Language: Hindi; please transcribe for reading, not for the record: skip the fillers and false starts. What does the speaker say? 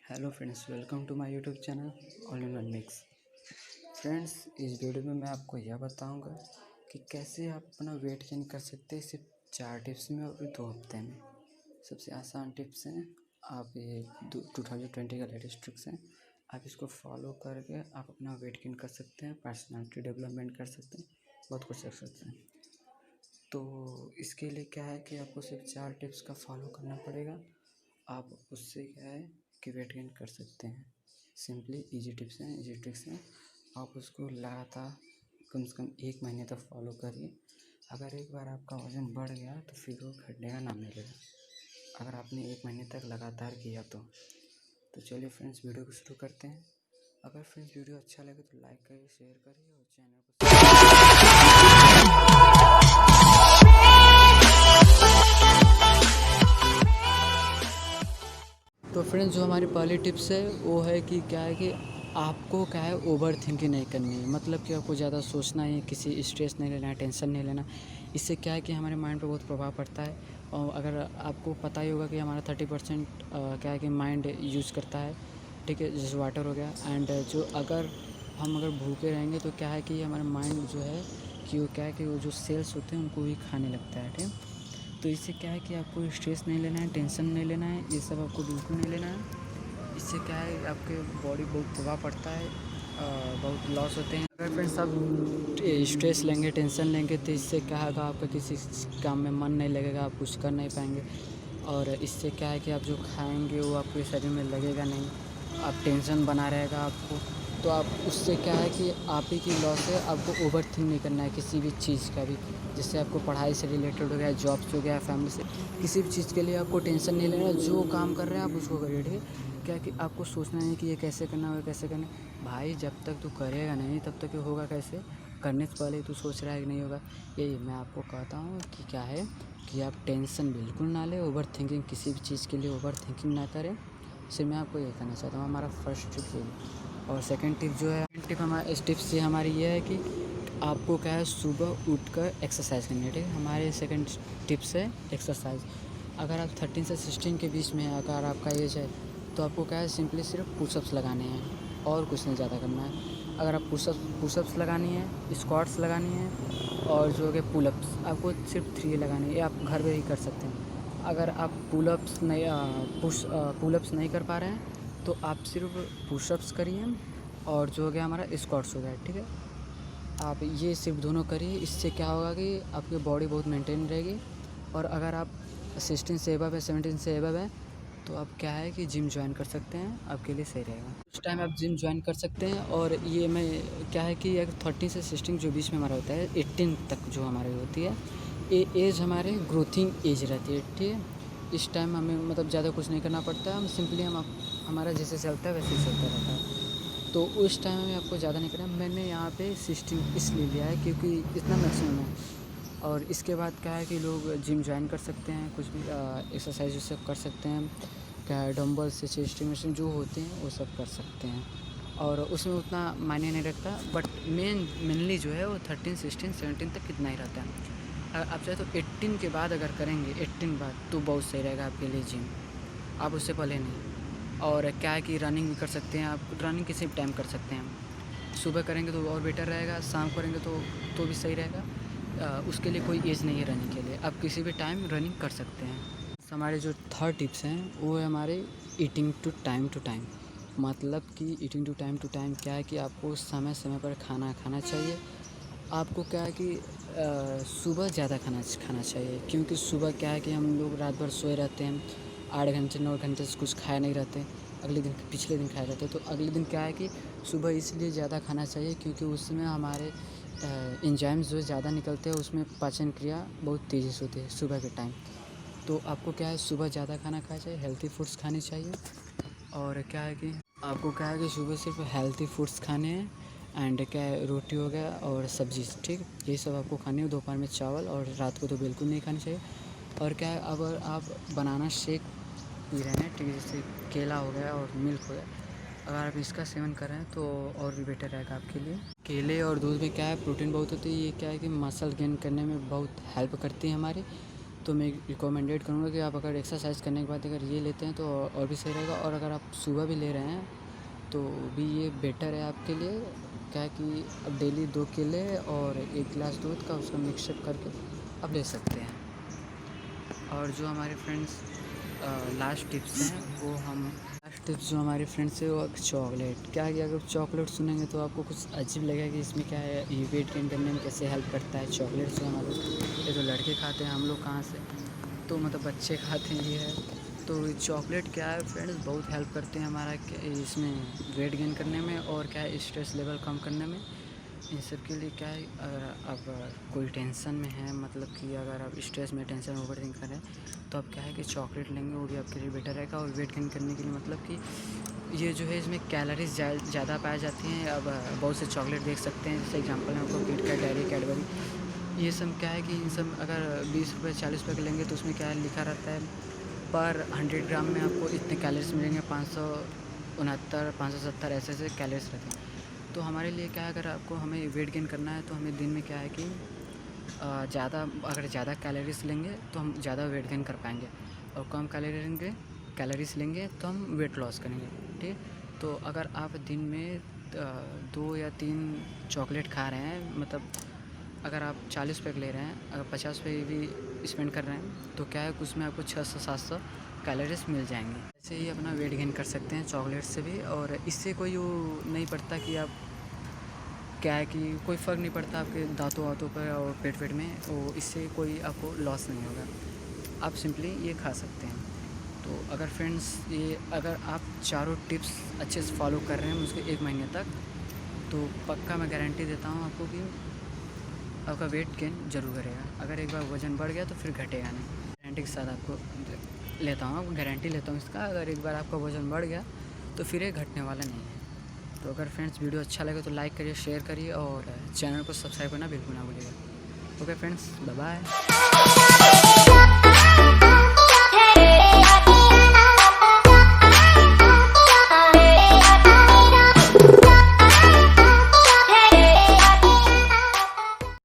Hello friends, welcome to my YouTube channel all in one mix. Friends, इस वीडियो में मैं आपको यह बताऊंगा कि कैसे आप अपना वेट गेन कर सकते हैं सिर्फ 4 टिप्स में और 2 हफ्ते में। सबसे आसान टिप्स हैं। आप ये 2020 का लेटेस्ट ट्रिक्स हैं। आप इसको फॉलो करके आप अपना वेट गेन कर सकते हैं, पर्सनालिटी डेवलपमेंट कर सकते हैं, बहुत कुछ कर सकते हैं। तो इसके लिए क्या है कि आपको सिर्फ 4 टिप्स का फॉलो करना पड़ेगा। आप उससे क्या है कि वेट गेन कर सकते हैं। सिंपली इजी टिप्स हैं, इजी ट्रिक्स हैं। आप उसको लगातार कम से कम 1 महीने तक फॉलो करिए। अगर एक बार आपका वज़न बढ़ गया तो फिर वो घटने का नाम नहीं लेगा, अगर आपने 1 महीने तक लगातार किया तो चलिए फ्रेंड्स, वीडियो को शुरू करते हैं। अगर फ्रेंड्स वीडियो अच्छा लगे तो लाइक करिए, शेयर करिए और चैनल को तो फ्रेंड्स, जो हमारी पहली टिप्स है वो है कि क्या है कि आपको क्या है ओवर थिंकिंग नहीं करनी है। मतलब कि आपको ज़्यादा सोचना है, किसी स्ट्रेस नहीं लेना है, टेंशन नहीं लेना। इससे क्या है कि हमारे माइंड पे बहुत प्रभाव पड़ता है। और अगर आपको पता ही होगा कि हमारा 30% क्या है कि माइंड यूज़ करता है, ठीक है, जैसे वाटर हो गया। एंड जो अगर भूखे रहेंगे तो क्या है कि हमारा माइंड जो है कि वो क्या है कि वो जो सेल्स होते हैं उनको भी खाने लगता है, ठीक। तो इससे क्या है कि आपको स्ट्रेस नहीं लेना है, टेंशन नहीं लेना है, ये सब आपको बिल्कुल नहीं लेना है। इससे क्या है आपके बॉडी बहुत प्रभाव पड़ता है, बहुत लॉस होते हैं। अगर फ्रेंड्स आप स्ट्रेस लेंगे, टेंशन लेंगे तो इससे क्या होगा, आपका किसी काम में मन नहीं लगेगा, आप कुछ कर नहीं पाएंगे। और इससे क्या है कि आप जो खाएंगे वो आपके शरीर में लगेगा नहीं, आप टेंशन बना रहेगा आपको। तो आप उससे क्या है कि आप ही की लॉस है। आपको ओवर थिंक नहीं करना है किसी भी चीज़ का भी। जैसे आपको पढ़ाई से रिलेटेड हो गया, जॉब से हो गया, फैमिली से, किसी भी चीज़ के लिए आपको टेंशन नहीं लेना। जो काम कर रहे हैं आप उसको करिए, ठीक है। क्या कि आपको सोचना है कि ये कैसे करना है, कैसे करना है। भाई, जब तक तू करेगा नहीं तब तक ये होगा कैसे। करने से पहले तू सोच रहा है कि नहीं होगा। यही मैं आपको कहता हूँ कि क्या है कि आप टेंशन बिल्कुल ना लें, ओवर थिंकिंग किसी भी चीज़ के लिए ओवर थिंकिंग ना करें। सिर्फ मैं आपको ये कहना चाहता हूँ। हमारा फर्स्ट टिप ये है। और सेकंड टिप जो है, इस टिप से हमारी ये है कि आपको क्या है सुबह उठकर एक्सरसाइज करनी है, ठीक है। हमारे सेकंड टिप्स है एक्सरसाइज। अगर आप 13 से 16 के बीच में है, अगर आपका एज है, तो आपको क्या है सिंपली सिर्फ पुशअप्स लगाने हैं और कुछ नहीं ज़्यादा करना है। अगर आप पुशअप्स लगानी है, स्क्वाट्स लगानी है और जो है पुलअप्स, आपको सिर्फ 3 लगाने हैं। ये आप घर पे ही कर सकते हैं। अगर आप पुलअप्स नहीं कर पा रहे हैं तो आप सिर्फ पुशअप्स करिए और जो हो गया हमारा स्क्वाट्स हो गया, ठीक है। आप ये सिर्फ दोनों करिए। इससे क्या होगा कि आपकी बॉडी बहुत मेंटेन रहेगी। और अगर आप 16 से एबव है, 17 से एबव है, तो आप क्या है कि जिम ज्वाइन कर सकते हैं, आपके लिए सही रहेगा। उस टाइम आप जिम ज्वाइन कर सकते हैं। और ये मैं क्या है कि अगर 13 से 16 जो बीच में हमारा होता है, 18 तक जो हमारी होती है, ये एज हमारे ग्रोथिंग एज रहती है, ठीक है। इस टाइम हमें मतलब ज़्यादा कुछ नहीं करना पड़ता है। हम सिंपली हमारा जैसे चलता है वैसे ही चलता रहता है। तो उस टाइम में आपको ज़्यादा नहीं करना। मैंने यहाँ पे 16 इसलिए लिया है क्योंकि इतना मैक्सिमम है। और इसके बाद क्या है कि लोग जिम ज्वाइन कर सकते हैं, कुछ भी एक्सरसाइज वो सब कर सकते हैं। क्या है, डंबल से चेस्ट मशीन जो होते हैं वो सब कर सकते हैं। और उसमें उतना मायने नहीं रखता, बट मेनली जो है वो 13, 16, 17 तक कितना ही रहता है। आप चाहे तो 18 के बाद अगर करेंगे, 18 बाद तो बहुत सही रहेगा आपके लिए जिम, आप उससे पहले नहीं। और क्या है कि रनिंग भी कर सकते हैं। आप रनिंग किसी भी टाइम कर सकते हैं। सुबह करेंगे तो और बेटर रहेगा, शाम करेंगे तो भी सही रहेगा। उसके लिए कोई एज नहीं है रनिंग के लिए, आप किसी भी टाइम रनिंग कर सकते हैं। हमारे जो थर्ड टिप्स हैं वो है हमारे ईटिंग टू टाइम। मतलब कि ईटिंग टू टाइम क्या है कि आपको समय समय पर खाना खाना चाहिए। आपको क्या है कि सुबह ज़्यादा खाना चाहिए, क्योंकि सुबह क्या है कि हम लोग रात भर सोए रहते हैं, 8 घंटे 9 घंटे से कुछ खाए नहीं रहते, पिछले दिन खाए रहते। तो अगले दिन क्या है कि सुबह इसलिए ज़्यादा खाना चाहिए क्योंकि उसमें हमारे एंजाइम्स जो ज़्यादा निकलते हैं, उसमें पाचन क्रिया बहुत तेज़ी से होती है सुबह के टाइम। तो आपको क्या है सुबह ज़्यादा खाना खाना चाहिए, हेल्थी फूड्स खाने चाहिए। और क्या है कि आपको क्या है कि सुबह सिर्फ हेल्थी फूड्स खाने हैं। एंड क्या है, रोटी हो गया और सब्ज़ी, ठीक, यही सब आपको खानी है। दोपहर में चावल, और रात को तो बिल्कुल नहीं खानी चाहिए। और क्या है, अगर आप बनाना शेक पी रहे हैं, ठीक है, जैसे केला हो गया और मिल्क हो गया, अगर आप इसका सेवन कर रहे हैं तो और भी बेटर रहेगा आपके लिए। केले और दूध में क्या है प्रोटीन बहुत होती है। ये क्या है कि मसल गेन करने में बहुत हेल्प करती है हमारी। तो मैं रिकमेंडेड करूँगा कि आप अगर एक्सरसाइज करने के बाद अगर ये लेते हैं तो और भी सही रहेगा। और अगर आप सुबह भी ले रहे हैं तो भी ये बेटर है आपके लिए। क्या है कि अब डेली 2 केले और 1 गिलास दूध का उसका मिक्सअप करके आप ले सकते हैं। और जो हमारे फ्रेंड्स लास्ट टिप्स जो हमारे फ्रेंड्स है वो चॉकलेट। क्या है कि अगर चॉकलेट सुनेंगे तो आपको कुछ अजीब लगेगा कि इसमें क्या है, ये वेट गेन करने में कैसे हेल्प करता है। चॉकलेट जो हमारे ये जो लड़के खाते हैं, हम लोग कहाँ से, तो मतलब बच्चे खाते हैं ये है। तो चॉकलेट क्या है फ्रेंड्स, बहुत हेल्प करते हैं हमारा इसमें वेट गेन करने में और क्या है स्ट्रेस लेवल कम करने में। इन सब के लिए क्या है, अगर आप कोई टेंशन में है, मतलब कि अगर आप स्ट्रेस में, टेंशन, ओवरथिंक कर रहे हैं, तो आप क्या है कि चॉकलेट लेंगे, वो भी आपके लिए बेटर रहेगा। और वेट गेन करने के लिए मतलब कि ये जो है इसमें कैलोरीज ज़्यादा पाई जाती हैं। अब बहुत से चॉकलेट देख सकते हैं, जैसे एग्जांपल है आपको किट कैट, डेयरी, कैडबरी। ये सब क्या है कि इन सब अगर 20 रुपये 40 रुपये के लेंगे तो उसमें क्या है लिखा रहता है पर 100 ग्राम में आपको इतने कैलोरीज मिलेंगे, 569, 570 ऐसे कैलोरीज रहते हैं। तो हमारे लिए क्या है, अगर आपको हमें वेट गेन करना है तो हमें दिन में क्या है कि अगर ज़्यादा कैलोरीज लेंगे तो हम ज़्यादा वेट गेन कर पाएंगे, और कम कैलोरीज लेंगे तो हम वेट लॉस करेंगे। ठीक, तो अगर आप दिन में 2 या 3 चॉकलेट खा रहे हैं, मतलब अगर आप 40 रुपये ले रहे हैं, अगर 50 रुपये भी स्पेंड कर रहे हैं, तो क्या है कि उसमें आपको 600-700 कैलोरीज मिल जाएंगी। ऐसे ही अपना वेट गेन कर सकते हैं चॉकलेट से भी। और इससे कोई वो नहीं पड़ता कि आप क्या है कि कोई फ़र्क नहीं पड़ता आपके दांतों पर और पेट में, वो इससे कोई आपको लॉस नहीं होगा। आप सिंपली ये खा सकते हैं। तो अगर फ्रेंड्स अगर आप चारों टिप्स अच्छे से फॉलो कर रहे हैं मुझको 1 महीने तक, तो पक्का मैं गारंटी देता हूँ आपको कि आपका वेट गेन ज़रूर करेगा। अगर एक बार वज़न बढ़ गया तो फिर घटेगा नहीं। गारंटी के साथ आपको लेता हूँ, गारंटी लेता हूँ इसका। अगर एक बार आपका वज़न बढ़ गया तो फिर ये घटने वाला नहीं है। तो अगर फ्रेंड्स वीडियो अच्छा लगे तो लाइक करिए, शेयर करिए और चैनल को सब्सक्राइब करना बिल्कुल ना भूलिएगा। Okay friends, bye bye.